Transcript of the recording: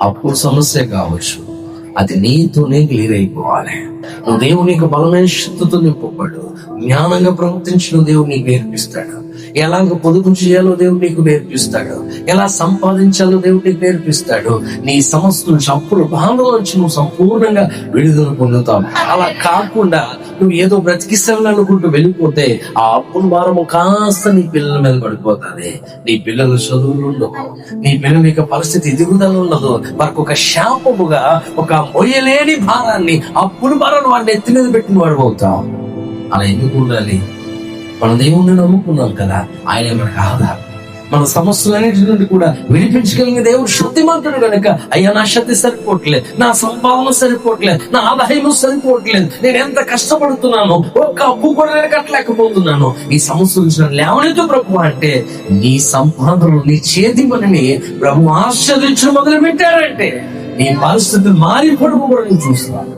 అప్పు సమస్య కావచ్చు, అది నీతోనే క్లియర్ అయిపోవాలి. నువ్వు దేవునికి బలమైన శక్తితో నింపబడు. జ్ఞానంగా ప్రవర్తించిన దేవుడు నీకు నేర్పిస్తాడు. ఎలాగ పొదుపు చేయాలో దేవుడు నీకు నేర్పిస్తాడు. ఎలా సంపాదించాలో దేవుడు నీకు నేర్పిస్తాడు. నీ సమస్యలు అప్పుల భాగంలో నుంచి నువ్వు సంపూర్ణంగా విడుదల పొందుతావు. అలా కాకుండా నువ్వు ఏదో బ్రతికిస్తావనుకుంటూ వెళ్ళిపోతే ఆ అప్పుల భారము కాస్త నీ పిల్లల మీద పడిపోతుంది. నీ పిల్లల చదువులు ఉండవు, నీ పిల్లల యొక్క పరిస్థితి ఎదుగుదల ఉండదు. వారికి ఒక శాపముగా, ఒక మొయ్యలేని భారాన్ని, అప్పుల భారాన్ని వాడిని ఎత్తి మీద పెట్టిన వాడు అవుతావు. అలా ఎందుకు ఉండాలి? మన దేవుణ్ణి నమ్ముకున్నాం కదా, ఆయన మనకు ఆధారం. మన సమస్యలన్నిటి నుండి కూడా విడిపించగలిగిన దేవుడు శక్తిమంతుడు కనుక, అయ్యా నా శక్తి సరిపోవట్లేదు, నా సంపాదన సరిపోవట్లేదు, నా ఆదాయము సరిపోవట్లేదు, నేను ఎంత కష్టపడుతున్నాను, ఒక్క అప్పు కూడా నేను కట్టలేకపోతున్నాను, ఈ సమస్య నుంచి లేవనెత్తు ప్రభు అంటే, నీ సంపాదనలు, నీ చేతి పనిని ప్రభు ఆశీర్వదించడం మొదలు పెట్టారంటే నీ పరిస్థితులు మారిపోవడం కూడా నేను చూస్తాను.